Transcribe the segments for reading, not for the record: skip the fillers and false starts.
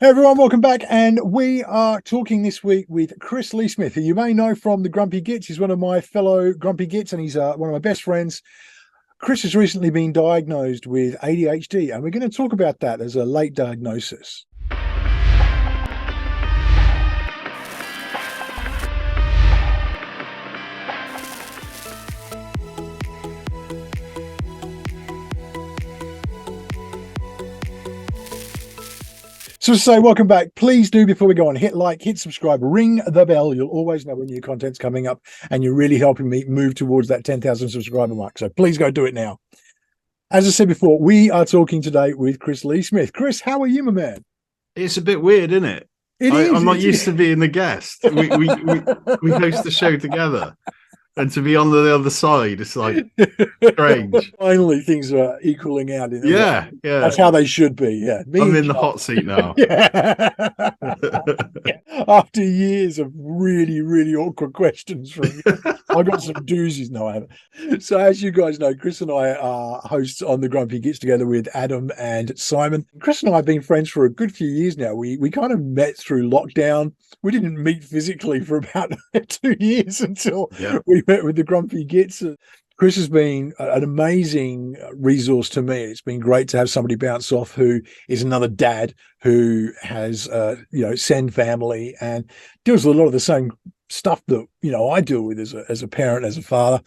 Hey everyone, welcome back. And we are talking this week with Chris Leasmith, who you may know from the Grumpy Gits. He's one of my fellow Grumpy Gits, and he's one of my best friends. Chris has recently been diagnosed with ADHD, and we're going to talk about that as a late diagnosis. So to say welcome back, please do, before we go on, hit like, hit subscribe, ring the bell. You'll always know when new content's coming up, and you're really helping me move towards that 10,000 subscriber mark. So please go do it now. As I said before, we are talking today with Chris Leasmith. Chris, how are you, my man? It's a bit weird, isn't it? I'm not used to being the guest. We host the show together. And to be on the other side, it's like strange. Finally, things are equaling out. Yeah. That's how they should be. Yeah, I'm in the hot seat now. Yeah. After years of really, really awkward questions from you, I got some doozies. No, I haven't. So, as you guys know, Chris and I are hosts on the Grumpy Gits together with Adam and Simon. Chris and I have been friends for a good few years now. We kind of met through lockdown. We didn't meet physically for about 2 years until we met with the Grumpy Gits. Chris has been an amazing resource to me. It's been great to have somebody bounce off who is another dad who has, send family and deals with a lot of the same stuff that, I deal with as a parent, as a father.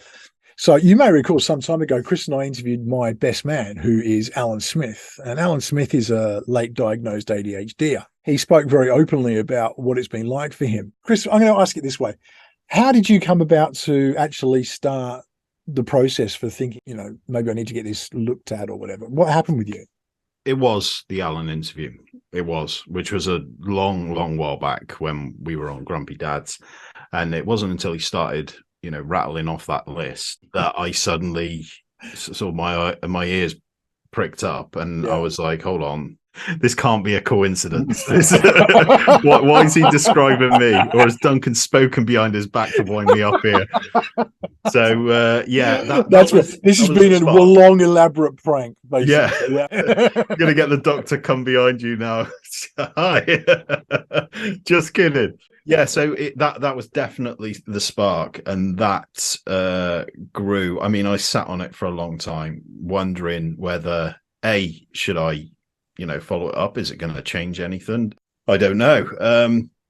So you may recall some time ago, Chris and I interviewed my best man, who is Alan Smith. And Alan Smith is a late diagnosed ADHD. He spoke very openly about what it's been like for him. Chris, I'm going to ask it this way. How did you come about to actually start the process for thinking, maybe I need to get this looked at or whatever? What happened with you? It was the Alan interview. It was, which was a long, long while back when we were on Grumpy Dads. And it wasn't until he started, rattling off that list that I suddenly saw my ears pricked up, and I was like, hold on. This can't be a coincidence. Why is he describing me? Or has Duncan spoken behind his back to wind me up here? So, this has been a long, elaborate prank, basically. Yeah. I'm going to get the doctor come behind you now. Hi. Just kidding. Yeah, so that was definitely the spark, and that grew. I mean, I sat on it for a long time, wondering whether, should I follow it up? Is it going to change anything? I don't know.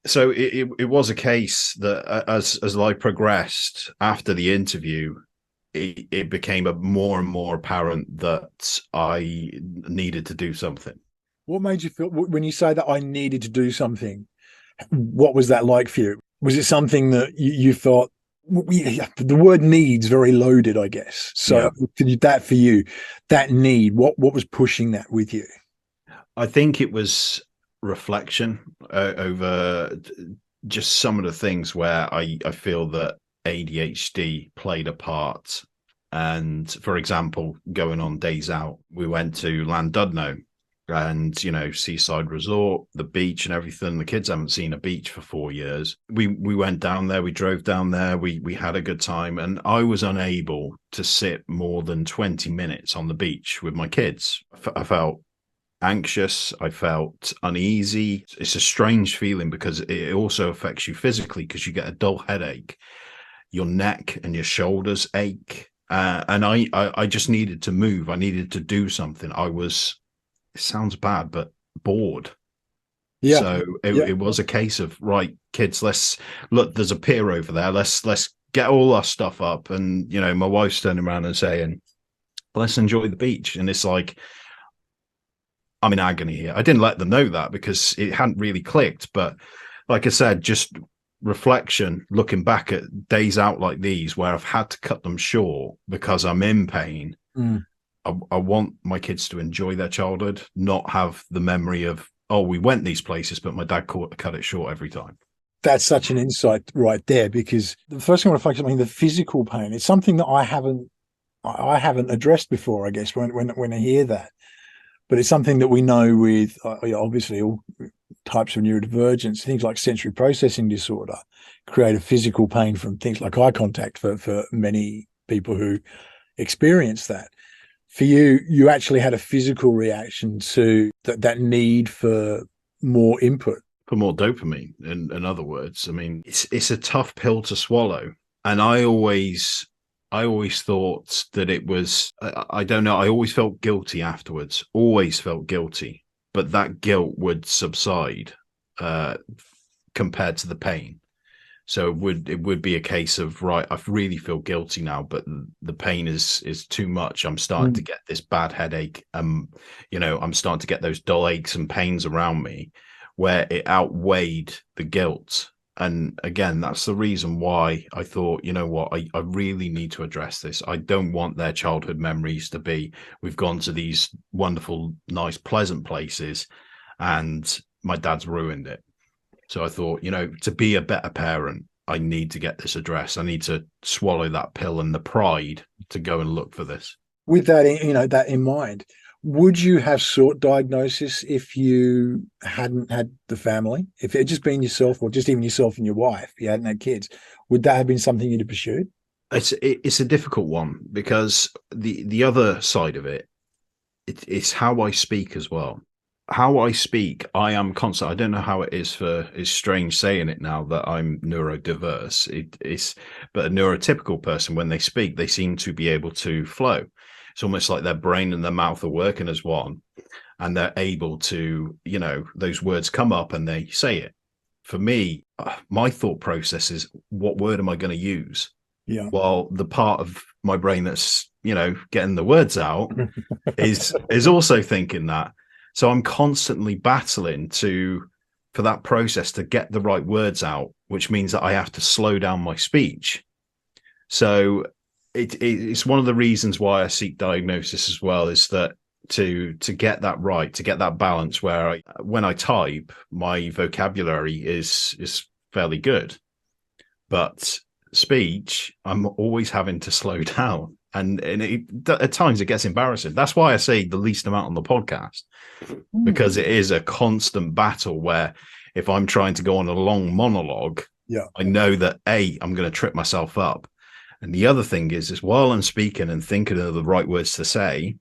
So it was a case that as life progressed after the interview, it became more and more apparent that I needed to do something. What made you feel when you say that I needed to do something? What was that like for you? Was it something that you thought, the word needs very loaded, I guess. So that for you, that need, what was pushing that with you? I think it was reflection over just some of the things where I feel that ADHD played a part. And for example, going on days out, we went to Llandudno and, seaside resort, the beach and everything. The kids haven't seen a beach for 4 years. We went down there, we drove down there, we had a good time. And I was unable to sit more than 20 minutes on the beach with my kids. I felt anxious. I felt uneasy. It's a strange feeling because it also affects you physically, because you get a dull headache, your neck and your shoulders ache. And I just needed to move. I needed to do something. It sounds bad, but bored. Yeah. So it was a case of, right, kids, let's look, there's a pier over there. Let's get all our stuff up. And, my wife's turning around and saying, let's enjoy the beach. And it's like, I'm in agony here. I didn't let them know that because it hadn't really clicked. But like I said, just reflection, looking back at days out like these where I've had to cut them short because I'm in pain. I want my kids to enjoy their childhood, not have the memory of, we went these places, but my dad cut it short every time. That's such an insight right there, because the first thing I want to focus on, the physical pain, it's something that I haven't addressed before, I guess, when I hear that. But it's something that we know with obviously all types of neurodivergence, things like sensory processing disorder, create a physical pain from things like eye contact for many people who experience that. For you, you actually had a physical reaction to that need for more input. For more dopamine, in other words. I mean, it's a tough pill to swallow. And I always thought that it was, I don't know, I always felt guilty afterwards, always felt guilty. But that guilt would subside compared to the pain. So it would be a case of, right, I really feel guilty now, but the pain is too much. I'm starting to get this bad headache. I'm starting to get those dull aches and pains around me, where it outweighed the guilt. And again, that's the reason why I thought, you know what, I really need to address this. I don't want their childhood memories to be, we've gone to these wonderful, nice, pleasant places, and my dad's ruined it. So I thought, to be a better parent, I need to get this addressed. I need to swallow that pill and the pride to go and look for this. With that, that in mind, would you have sought diagnosis if you hadn't had the family? If it had just been yourself, or just even yourself and your wife, you hadn't had kids, would that have been something you'd have pursued? It's a difficult one, because the other side of it's how I speak as well. How I speak, I am constant. I don't know how it is it's strange saying it now that I'm neurodiverse. But a neurotypical person, when they speak, they seem to be able to flow. It's almost like their brain and their mouth are working as one, and they're able to, those words come up and they say it. For me, my thought process is, what word am I going to use? Yeah. While the part of my brain that's, getting the words out is also thinking that. So I'm constantly battling for that process to get the right words out, which means that I have to slow down my speech. So it's one of the reasons why I seek diagnosis as well, is that to get that right, to get that balance where when I type, my vocabulary is fairly good, but speech, I'm always having to slow down. And at times it gets embarrassing. That's why I say the least amount on the podcast, because it is a constant battle where if I'm trying to go on a long monologue, I know that I'm going to trip myself up. And the other thing is while I'm speaking and thinking of the right words to say,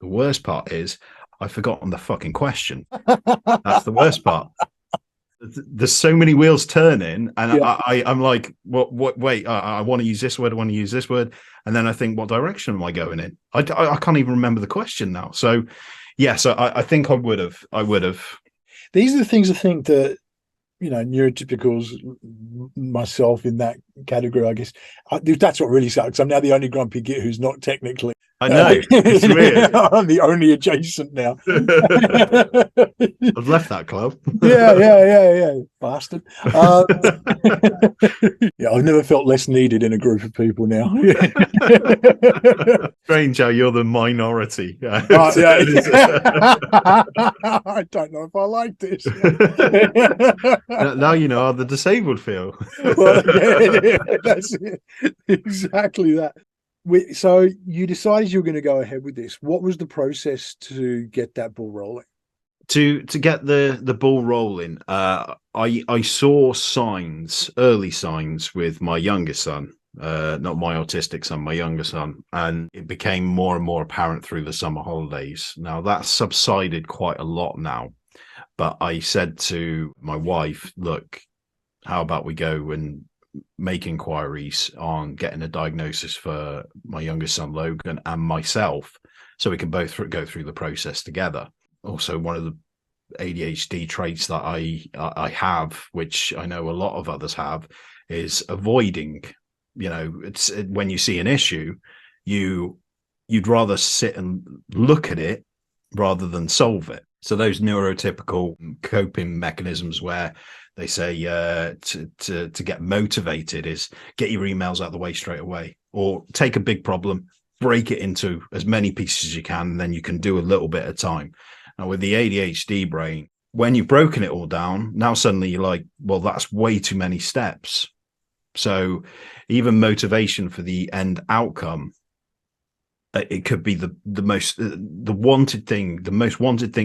the worst part is I've forgotten the fucking question. That's the worst part. There's so many wheels turning, and I'm like, wait, I want to use this word, I want to use this word, and then I think, what direction am I going in? I can't even remember the question now. So so I think I would have. These are the things I think that, neurotypicals, myself in that category, I guess, that's what really sucks. I'm now the only grumpy git who's not technically. I know. It's weird. I'm the only adjacent now. I've left that club. Yeah. Bastard. I've never felt less needed in a group of people now. Strange how you're the minority. I don't know if I like this. Now you know how the disabled feel. Well, that's it. Exactly that. So you decided you were going to go ahead with this. What was the process to get that ball rolling? To get the ball rolling, I saw early signs with my youngest son, not my autistic son, my younger son, and it became more and more apparent through the summer holidays. Now that's subsided quite a lot now, but I said to my wife, look, how about we go and make inquiries on getting a diagnosis for my youngest son Logan and myself, so we can both go through the process together. Also, one of the ADHD traits that I have, which I know a lot of others have, is avoiding. It's when you see an issue, you'd rather sit and look at it rather than solve it. So those neurotypical coping mechanisms where they say to get motivated is get your emails out of the way straight away, or take a big problem, break it into as many pieces as you can, and then you can do a little bit at a time. Now with the ADHD brain, when you've broken it all down, now suddenly you're like, well, that's way too many steps. So even motivation for the end outcome, it could be the most wanted thing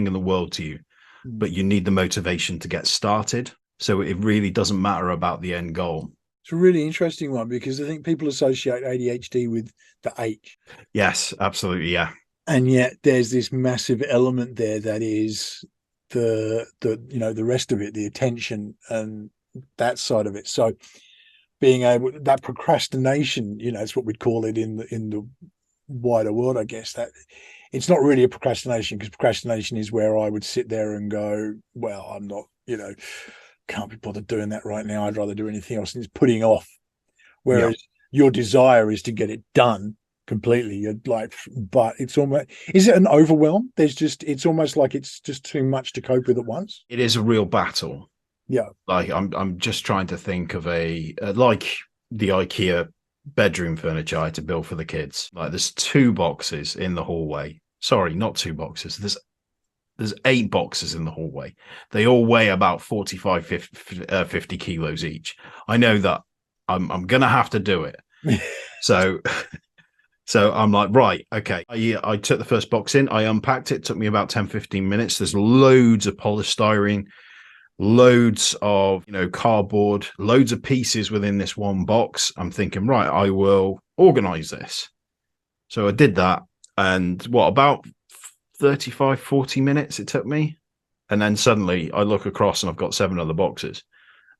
in the world to you, but you need the motivation to get started. So it really doesn't matter about the end goal. It's a really interesting one, because I think people associate ADHD with the H. Yes, absolutely. Yeah. And yet there's this massive element there that is the rest of it, the attention and that side of it. So being able, that procrastination, it's what we'd call it in the wider world, I guess, that it's not really a procrastination, because procrastination is where I would sit there and go, well, I'm not, can't be bothered doing that right now. I'd rather do anything else. And it's putting off. Whereas your desire is to get it done completely. You're like, but it's almost, is it an overwhelm? It's almost like it's just too much to cope with at once. It is a real battle. Yeah. Like I'm just trying to think of like the IKEA bedroom furniture I had to build for the kids. Like there's 2 boxes in the hallway. Sorry, not 2 boxes. There's 8 boxes in the hallway. They all weigh about 45, 50 kilos each. I know that I'm going to have to do it. So I'm like, right, okay. I took the first box in. I unpacked it. It took me about 10, 15 minutes. There's loads of polystyrene, loads of, cardboard, loads of pieces within this one box. I'm thinking, right, I will organize this. So I did that. And about 35, 40 minutes it took me. And then suddenly I look across and I've got 7 other boxes.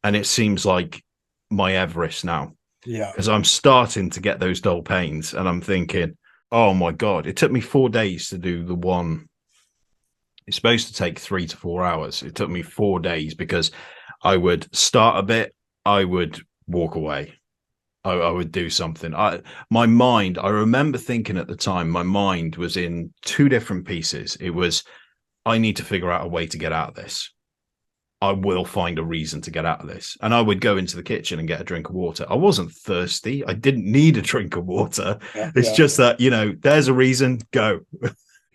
And it seems like my Everest now. Yeah. Because I'm starting to get those dull pains. And I'm thinking, oh my God, it took me 4 days to do the one. It's supposed to take 3 to 4 hours. It took me 4 days because I would start a bit, I would walk away. I would do something. I remember thinking at the time, my mind was in 2 different pieces. It was, I need to figure out a way to get out of this. I will find a reason to get out of this. And I would go into the kitchen and get a drink of water. I wasn't thirsty. I didn't need a drink of water. It's just that, there's a reason, go.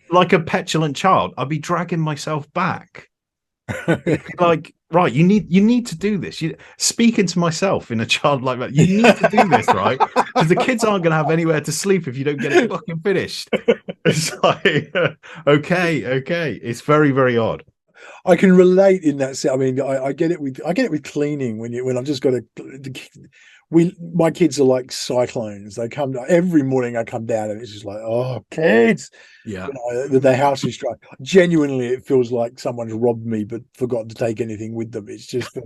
Like a petulant child, I'd be dragging myself back. Like, right, you need to do this. Speaking to myself in a childlike way, you need to do this, right? Because the kids aren't going to have anywhere to sleep if you don't get it fucking finished. It's like, okay. It's very, very odd. I can relate in that sense. I mean, I get it with cleaning when I've just got my kids are like cyclones. They come every morning. I come down and it's just like, oh, kids. Yeah. The house is dry. Genuinely, it feels like someone's robbed me but forgotten to take anything with them. It's just,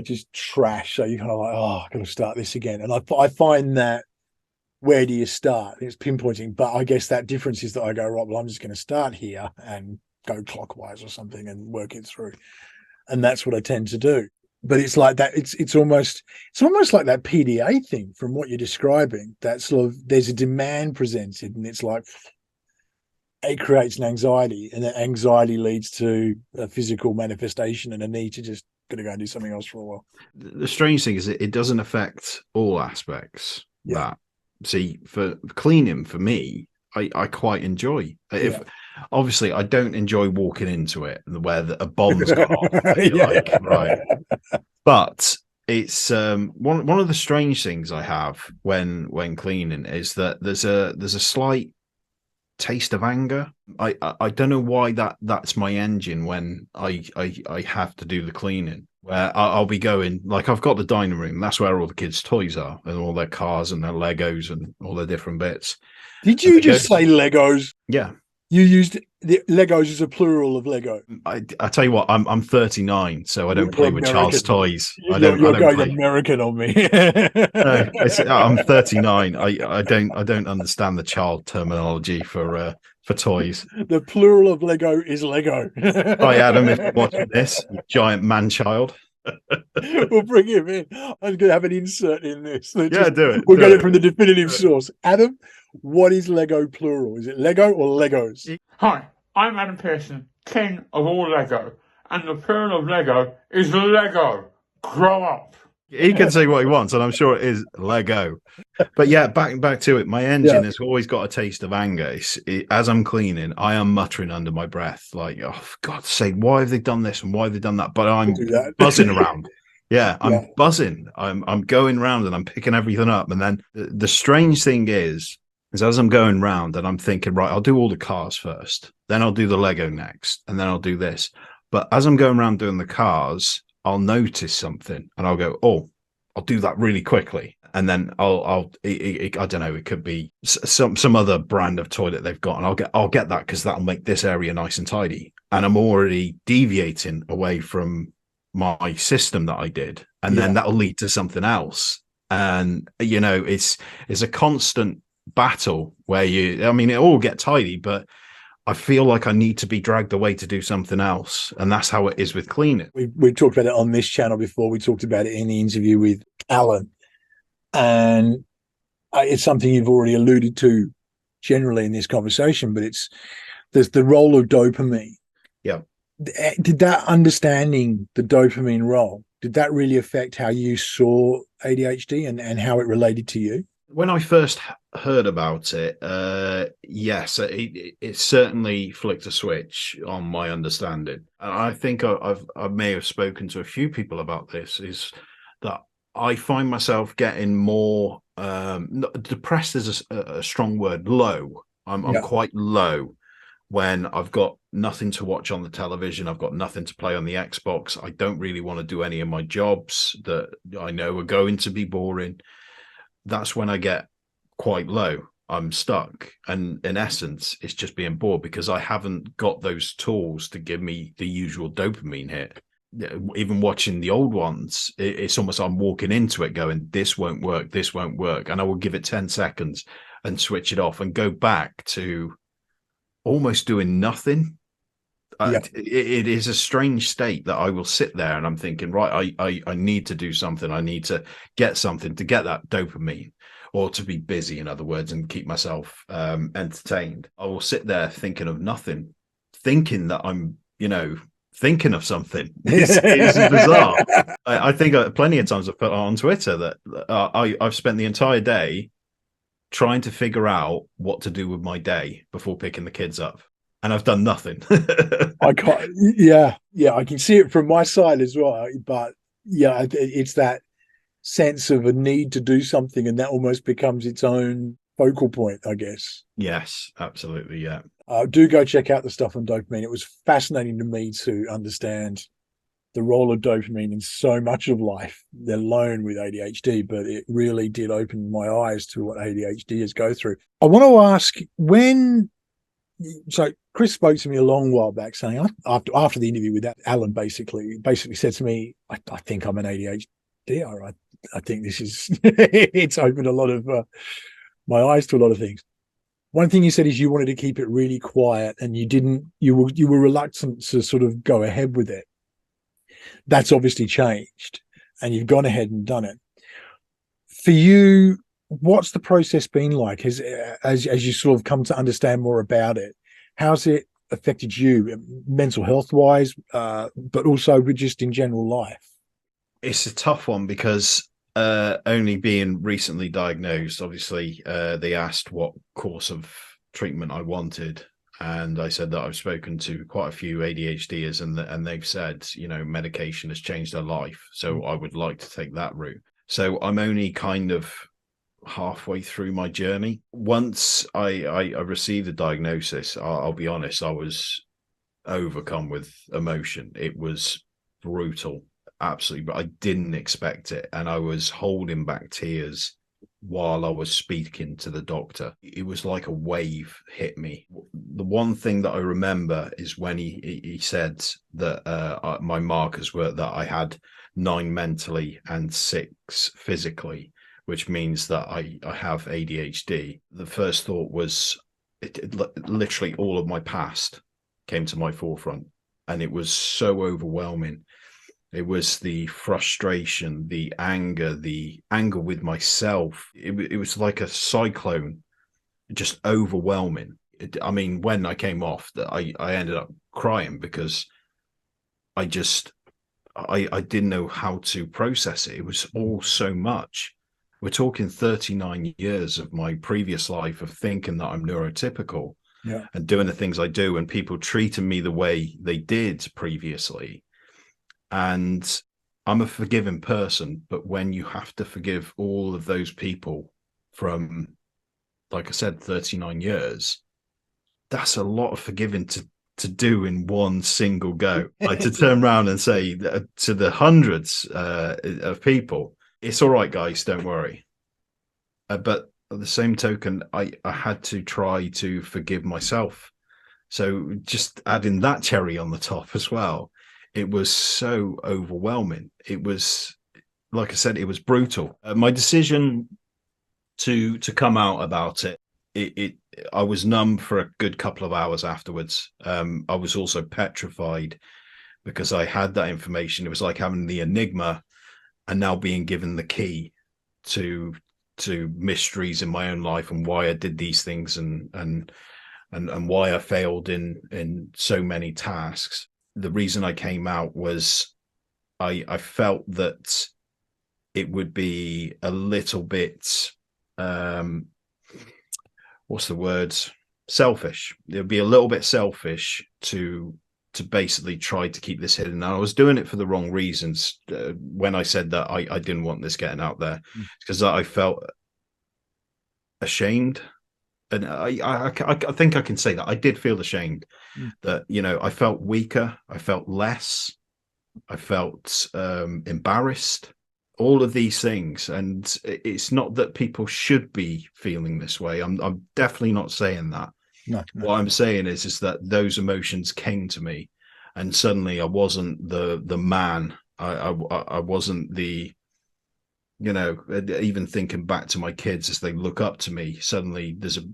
just trash. So you're kind of like, oh, I've got to start this again. And I find that, where do you start? It's pinpointing. But I guess that difference is that I go, right, well, I'm just going to start here and go clockwise or something and work it through. And that's what I tend to do. But it's like that. It's almost like that PDA thing from what you're describing. That sort of, there's a demand presented, and it's like it creates an anxiety, and that anxiety leads to a physical manifestation and a need to just going to go and do something else for a while. The strange thing is it doesn't affect all aspects. Yeah. See, for cleaning, for me, I quite enjoy. Obviously, I don't enjoy walking into it where a bomb's gone off. Right. But it's one of the strange things I have when cleaning is that there's a slight taste of anger. I don't know why that's my engine when I have to do the cleaning. Where I'll be going, like I've got the dining room. That's where all the kids' toys are, and all their cars and their Legos and all their different bits. Did you just say Legos? Yeah. You used the Legos as a plural of Lego. I tell you what, I'm 39, so I don't play with child's toys. You're going American on me. No, I'm 39. I don't understand the child terminology for toys. The plural of Lego is Lego. Hi, Adam, if you're watching this, you giant man-child. We'll bring him in. I'm going to have an insert in this. Do it. We'll get it from the definitive source. Adam, what is Lego plural? Is it Lego or Legos? Hi, I'm Adam Pearson, king of all Lego, and the plural of Lego is Lego. Grow up. He can say what he wants, and I'm sure it is Lego. But yeah, back to it. My engine has always got a taste of anger. As I'm cleaning, I am muttering under my breath, like, "Oh, for God's sake, why have they done this and why have they done that?" But I'm buzzing around. Yeah, I'm buzzing. I'm going round and I'm picking everything up. And then the strange thing is as I'm going round and I'm thinking, right, I'll do all the cars first, then I'll do the Lego next, and then I'll do this. But as I'm going around doing the cars, I'll notice something and I'll go, oh, I'll do that really quickly. And then I don't know, it could be some other brand of toilet they've got, and I'll get that because that'll make this area nice and tidy. And I'm already deviating away from my system that I did, and then that'll lead to something else. And it's a constant battle where it all get tidy, but I feel like I need to be dragged away to do something else. And that's how it is with cleaning. We've talked about it on this channel before. We talked about it in the interview with Alan. And it's something you've already alluded to generally in this conversation, but there's the role of dopamine. Yeah. Did that understanding the dopamine role, did that really affect how you saw ADHD and how it related to you? When I first heard about it, yes, it certainly flicked a switch on my understanding. And I think I may have spoken to a few people about this, is that I find myself getting more depressed is a strong word, low. I'm quite low when I've got nothing to watch on the television. I've got nothing to play on the Xbox. I don't really want to do any of my jobs that I know are going to be boring. That's when I get quite low. I'm stuck. And in essence, it's just being bored because I haven't got those tools to give me the usual dopamine hit. Even watching the old ones, it's almost I'm walking into it going, this won't work, this won't work. And I will give it 10 seconds and switch it off and go back to almost doing nothing. It is a strange state that I will sit there and I'm thinking, right, I need to do something. I need to get something to get that dopamine, or to be busy, in other words, and keep myself entertained. I will sit there thinking of nothing, thinking that I'm, thinking of something. It's bizarre. I think plenty of times I've put on Twitter that I've spent the entire day trying to figure out what to do with my day before picking the kids up. And I've done nothing. I can see it from my side as well. But it's that sense of a need to do something, and that almost becomes its own focal point, I guess. Yes, absolutely. Yeah. Do go check out the stuff on dopamine. It was fascinating to me to understand the role of dopamine in so much of life, let alone with ADHD, but it really did open my eyes to what ADHDers go through. I want to ask, so Chris spoke to me a long while back saying, after the interview with that, Alan basically said to me, I think I'm an ADHD. I think this is, it's opened a lot of my eyes to a lot of things. One thing you said is you wanted to keep it really quiet, and you were reluctant to sort of go ahead with it. That's obviously changed, and you've gone ahead and done it. For you, what's the process been like as you sort of come to understand more about it? How's it affected you, mental health wise, but also with just in general life? It's a tough one because only being recently diagnosed, obviously, they asked what course of treatment I wanted. And I said that I've spoken to quite a few ADHDers and they've said, medication has changed their life. So I would like to take that route. So I'm only kind of halfway through my journey. Once I received the diagnosis, I'll be honest, I was overcome with emotion. It was brutal. Absolutely, but I didn't expect it, and I was holding back tears while I was speaking to the doctor. It was like a wave hit me. The one thing that I remember is when he said that my markers were that I had 9 mentally and 6 physically, which means that I have ADHD. The first thought was literally all of my past came to my forefront, and it was so overwhelming. It was the frustration, the anger with myself. It was like a cyclone, just overwhelming. When I came off, I ended up crying because I didn't know how to process it. It was all so much. We're talking 39 years of my previous life of thinking that I'm neurotypical and doing the things I do, and people treating me the way they did previously. And I'm a forgiving person, but when you have to forgive all of those people from, like I said, 39 years, that's a lot of forgiving to do in one single go. Like to turn around and say to the hundreds of people, it's all right, guys, don't worry. but at the same token, I had to try to forgive myself. So just adding that cherry on the top as well, it was so overwhelming. It was, like I said, it was brutal. My decision to come out about it, I was numb for a good couple of hours afterwards. I was also petrified because I had that information. It was like having the enigma and now being given the key to mysteries in my own life and why I did these things and why I failed in so many tasks. The reason I came out was I felt that it would be a little bit what's the word? Selfish. It would be a little bit selfish to basically try to keep this hidden. And I was doing it for the wrong reasons. When I said that I didn't want this getting out there, because I felt ashamed. And I think I can say that I did feel ashamed that, you know, I felt weaker. I felt less. I felt embarrassed. All of these things. And it's not that people should be feeling this way. I'm definitely not saying that. No. What I'm saying is that those emotions came to me, and suddenly I wasn't the man. I wasn't the, you know, even thinking back to my kids as they look up to me, suddenly there's a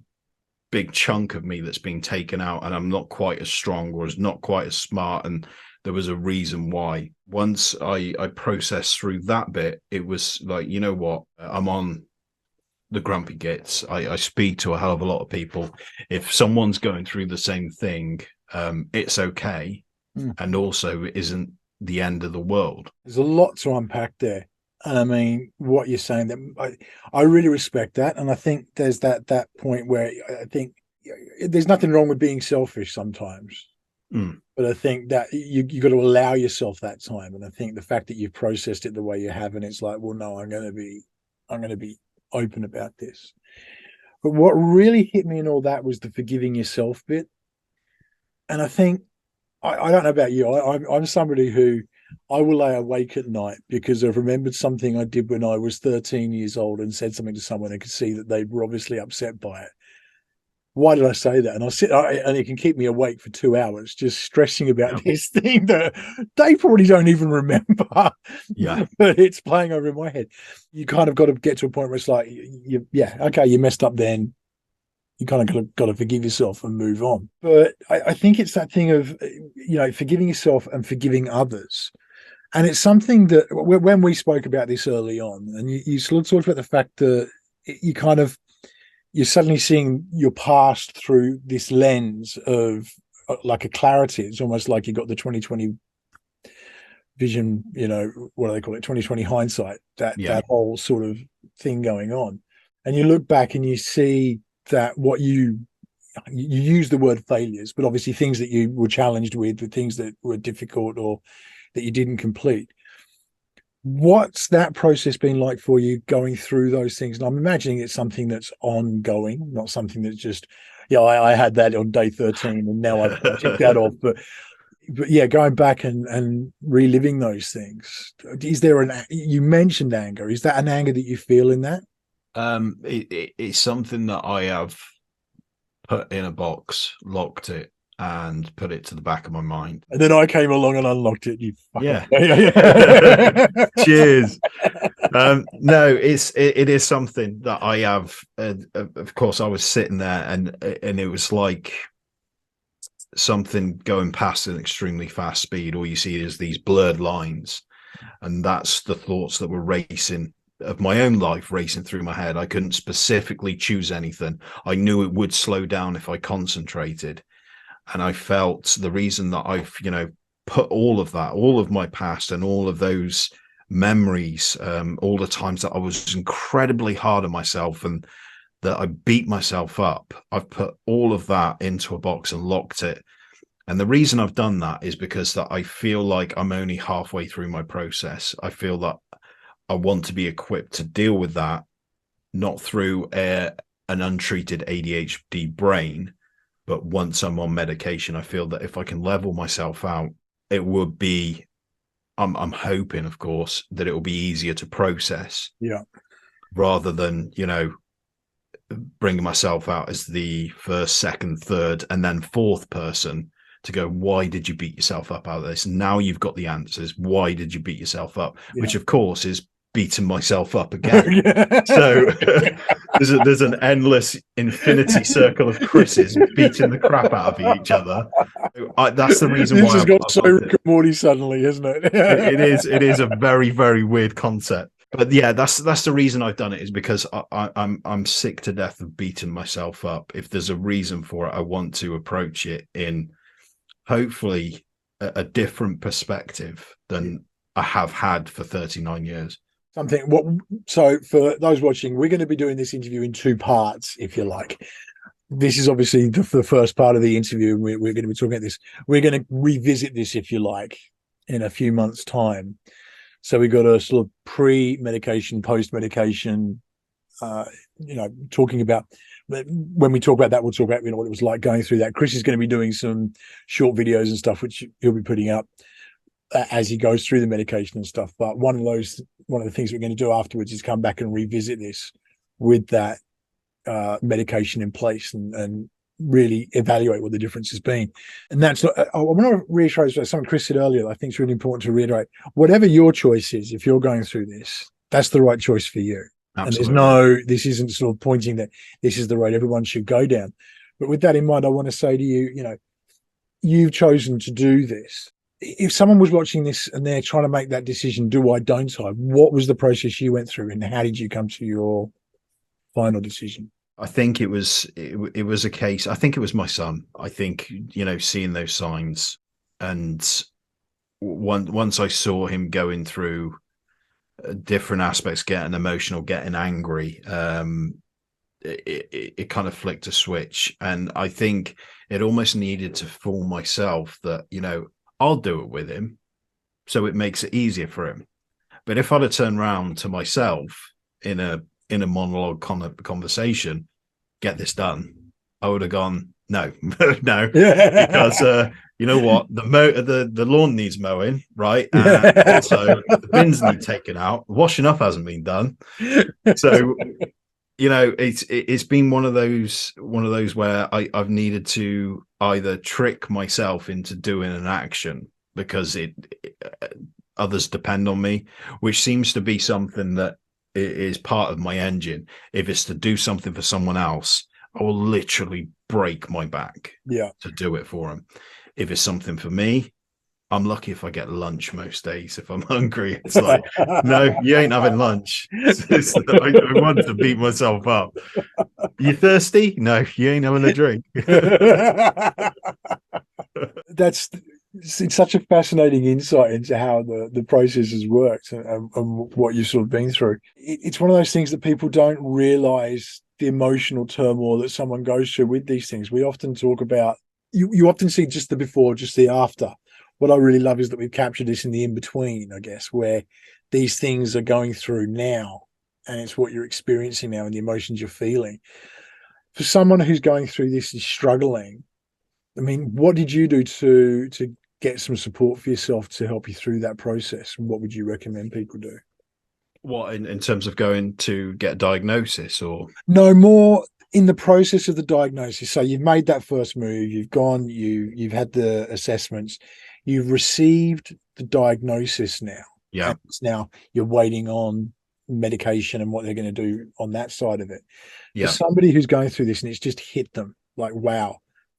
big chunk of me that's being taken out, and I'm not quite as strong or not quite as smart. And there was a reason why. Once I processed through that bit, it was like, you know what, I'm on the grumpy gits. I speak to a hell of a lot of people. If someone's going through the same thing, it's okay. And also it isn't the end of the world. There's a lot to unpack there. And I mean, what you're saying, that I really respect that. And I think there's that point where I think there's nothing wrong with being selfish sometimes. But I think that you got to allow yourself that time. And I think the fact that you've processed it the way you have, and it's like, well, no, I'm going to be open about this. But what really hit me in all that was the forgiving yourself bit. And I think, I don't know about you, I'm somebody who I will lay awake at night because I've remembered something I did when I was 13 years old and said something to someone and could see that they were obviously upset by it. Why did I say that? And and it can keep me awake for 2 hours just stressing about this thing that they probably don't even remember. Yeah. But it's playing over in my head. You kind of got to get to a point where it's like, okay, you messed up then. You kind of got to forgive yourself and move on. But I think it's that thing of, you know, forgiving yourself and forgiving others. And it's something that when we spoke about this early on, and you sort of talked about the fact that you're suddenly seeing your past through this lens of like a clarity. It's almost like you got the 2020 vision, you know, what do they call it? 2020 hindsight, that whole sort of thing going on. And you look back and you see that what you use the word failures, but obviously things that you were challenged with, the things that were difficult or that you didn't complete. What's that process been like for you going through those things? And I'm imagining it's something that's ongoing, not something that's just, I had that on day 13 and now I've ticked that off. But yeah, going back and reliving those things. Is there you mentioned anger. Is that an anger that you feel in that? It's something that I have put in a box, locked it, and put it to the back of my mind. And then I came along and unlocked it. Yeah. Cheers. No, it is something that I have. Of course, I was sitting there, and it was like something going past at an extremely fast speed. All you see is these blurred lines, and that's the thoughts that were racing of my own life racing through my head. I couldn't specifically choose anything. I knew it would slow down if I concentrated. And I felt the reason that I've, put all of that, all of my past and all of those memories, all the times that I was incredibly hard on myself and that I beat myself up, I've put all of that into a box and locked it. And the reason I've done that is because that I feel like I'm only halfway through my process. I feel that I want to be equipped to deal with that, not through an untreated ADHD brain, but once I'm on medication, I feel that if I can level myself out, it would be, I'm hoping, of course, that it will be easier to process. Yeah. Rather than, bringing myself out as the first, second, third, and then fourth person to go, why did you beat yourself up out of this? Now you've got the answers. Why did you beat yourself up? Yeah. Which, of course, is beating myself up again. So there's an endless infinity circle of Chris's beating the crap out of each other. That's the reason this why has got so Rick and Morty suddenly, isn't it? it is a very, very weird concept. But yeah, that's the reason I've done it, is because I'm sick to death of beating myself up. If there's a reason for it, I want to approach it in hopefully a different perspective than I have had for 39 years. So for those watching, we're going to be doing this interview in two parts, if you like. This is obviously the first part of the interview. We're going to be talking about this. We're going to revisit this, if you like, in a few months' time. So we got a sort of pre-medication, post-medication, talking about, when we talk about that, we'll talk about, what it was like going through that. Chris is going to be doing some short videos and stuff, which he'll be putting up as he goes through the medication and stuff. But one of the things we're going to do afterwards is come back and revisit this with that medication in place and really evaluate what the difference has been. And that's I want to reiterate something Chris said earlier. I think it's really important to reiterate, whatever your choice is, if you're going through this, that's the right choice for you. Absolutely. And this isn't sort of pointing that this is the road everyone should go down. But with that in mind, I want to say to you, you've chosen to do this. If someone was watching this and they're trying to make that decision, do I, don't I? What was the process you went through, and how did you come to your final decision? I think it was a case. I think it was my son. I think, seeing those signs, and once I saw him going through different aspects, getting emotional, getting angry, it kind of flicked a switch. And I think it almost needed to fool myself that, I'll do it with him, so it makes it easier for him. But if I'd have turned around to myself in a monologue conversation, get this done, I would have gone, no, no, because you know what, the lawn needs mowing, right? Also the bins need taken out, washing up hasn't been done. So it's been one of those where I've needed to either trick myself into doing an action because others depend on me, which seems to be something that is part of my engine. If it's to do something for someone else, I will literally break my back to do it for them. If it's something for me, I'm lucky if I get lunch most days. If I'm hungry, it's like, no, you ain't having lunch. I want to beat myself up. You thirsty? No, you ain't having a drink. It's such a fascinating insight into how the process has worked and what you've sort of been through. It's one of those things that people don't realize, the emotional turmoil that someone goes through with these things. We often talk about, you often see just the before, just the after. What I really love is that we've captured this in the in-between, I guess, where these things are going through now, and it's what you're experiencing now and the emotions you're feeling. For someone who's going through this and struggling, I mean, what did you do to get some support for yourself to help you through that process? And what would you recommend people do? What, in terms of going to get a diagnosis, or? No, more in the process of the diagnosis. So you've made that first move, you've gone, you've had the assessments, you've received the diagnosis now. Yeah. Now you're waiting on medication and what they're going to do on that side of it. Yeah. For somebody who's going through this and it's just hit them, like, wow.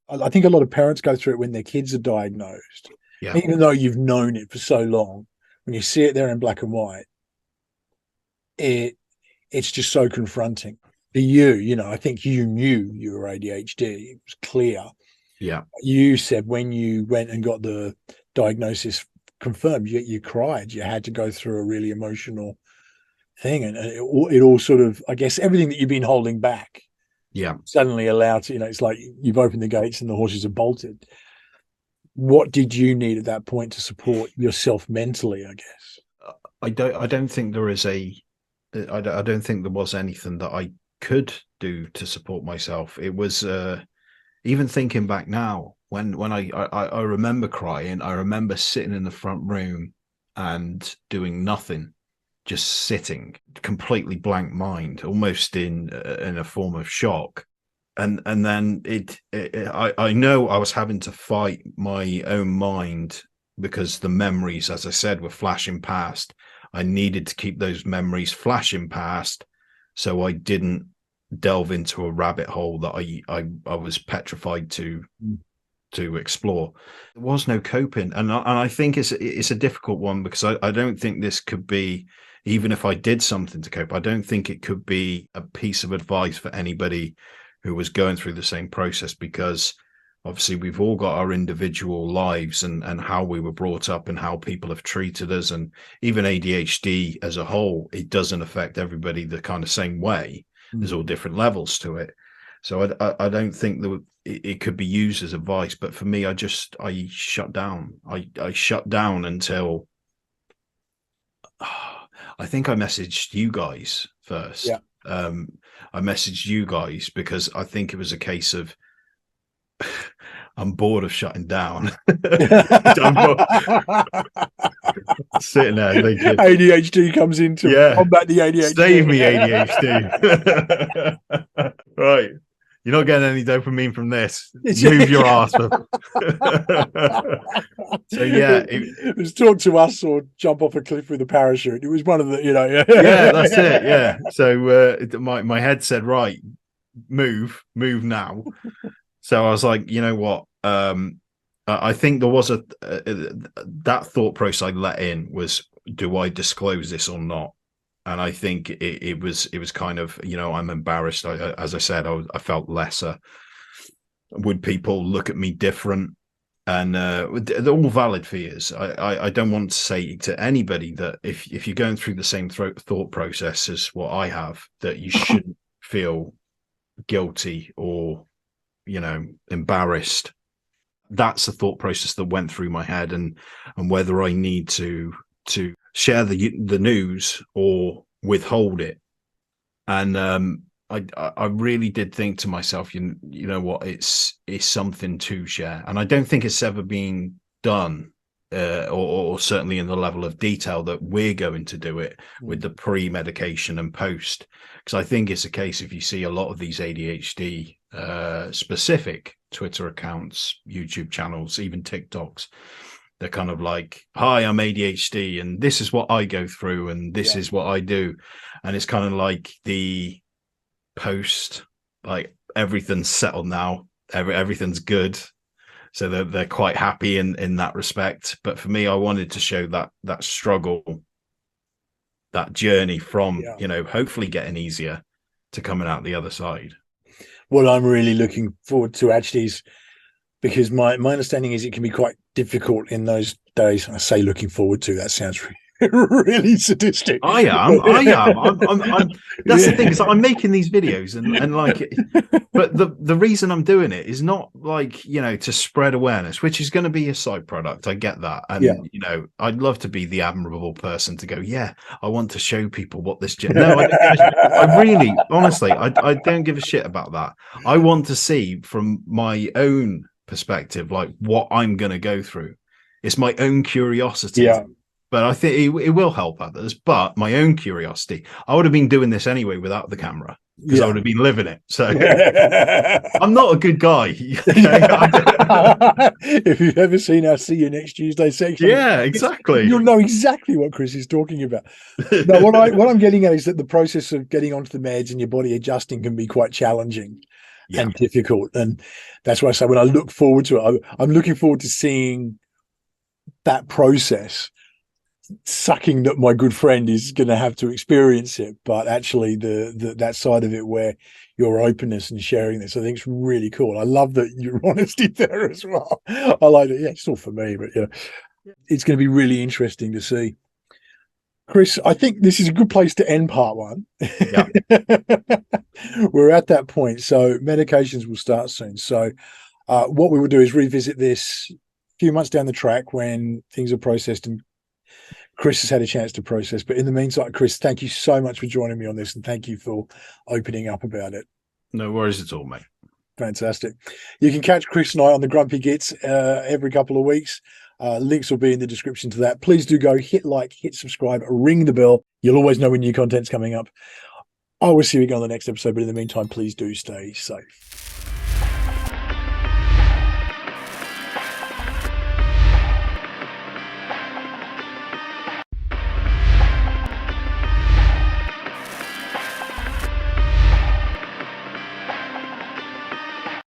I think a lot of parents go through it when their kids are diagnosed. Yeah. Even though you've known it for so long, when you see it there in black and white, it's just so confronting. For you, I think you knew you were ADHD. It was clear. Yeah. You said when you went and got the diagnosis confirmed, you cried. You had to go through a really emotional thing. And it all sort of, I guess, everything that you've been holding back. Yeah. Suddenly allowed to, it's like you've opened the gates and the horses have bolted. What did you need at that point to support yourself mentally, I guess? I don't think there is I don't think there was anything that I could do to support myself. It was even thinking back now, when I remember crying, I remember sitting in the front room and doing nothing just sitting, completely blank mind, almost in a form of shock. And then I know I was having to fight my own mind because the memories, as I said, were flashing past. I needed to keep those memories flashing past so I didn't delve into a rabbit hole that I was petrified to explore. There was no coping, and I think it's a difficult one, because I don't think this could be, even if I did something to cope, I don't think it could be a piece of advice for anybody who was going through the same process, because obviously we've all got our individual lives and how we were brought up and how people have treated us, and even ADHD as a whole, it doesn't affect everybody the kind of same way. There's all different levels to it. So I don't think that it could be used as advice, but for me, I shut down. I shut down until I think I messaged you guys first. Yeah. I messaged you guys because I think it was a case of I'm bored of shutting down. Sitting there thinking ADHD comes into combat the ADHD. Save me, ADHD. Right. You're not getting any dopamine from this. Move your ass. So yeah, it was talk to us or jump off a cliff with a parachute. It was one of the, yeah, that's it. Yeah. So my head said, right, move now. So I was like, you know what? I think there was that thought process I let in was, do I disclose this or not? And I think it was kind of, I'm embarrassed. As I said, I felt lesser. Would people look at me different? And they're all valid fears. I don't want to say to anybody that if you're going through the same thought process as what I have, that you shouldn't feel guilty or, embarrassed. That's the thought process that went through my head, and whether I need to share the news or withhold it. And I really did think to myself, you know what, it's something to share. And I don't think it's ever been done, or certainly in the level of detail that we're going to do it with the pre-medication and post. Because I think it's a case, if you see a lot of these ADHD specific Twitter accounts, YouTube channels, even TikToks, they're kind of like, hi, I'm ADHD and this is what I go through and this is what I do. And it's kind of like the post, like everything's settled now, everything's good. So they're quite happy in that respect. But for me, I wanted to show that struggle, that journey from, hopefully getting easier to coming out the other side. What I'm really looking forward to actually is, because my understanding is it can be quite difficult in those days. I say looking forward to, that sounds really sadistic. I am. That's the thing, is I'm making these videos and like, but the reason I'm doing it is not like, to spread awareness, which is going to be a side product. I get that. And, I'd love to be the admirable person to go, I want to show people what this, no, I really, honestly, I don't give a shit about that. I want to see from my own perspective, like what I'm going to go through. It's my own curiosity. But I think it will help others. But my own curiosity, I would have been doing this anyway without the camera, because I would have been living it. So I'm not a good guy. If you've ever seen our See You Next Tuesday section, exactly, you'll know exactly what Chris is talking about. No, what I'm getting at is that the process of getting onto the meds and your body adjusting can be quite challenging and difficult. And that's why I say, when I look forward to it, I'm looking forward to seeing that process. Sucking that my good friend is going to have to experience it, but actually that side of it where your openness and sharing this, I think it's really cool. I love that your honesty there as well. I like it. It's all for me, but it's going to be really interesting to see. Chris, I think this is a good place to end part one. We're at that point, so medications will start soon. So what we will do is revisit this a few months down the track when things are processed and Chris has had a chance to process. But in the meantime, Chris, thank you so much for joining me on this, and thank you for opening up about it. No worries at all, mate. Fantastic. You can catch Chris and I on the Grumpy Gits every couple of weeks. Links will be in the description to that. Please do go hit like, hit subscribe, ring the bell. You'll always know when new content's coming up. I will see you again on the next episode, but in the meantime, please do stay safe.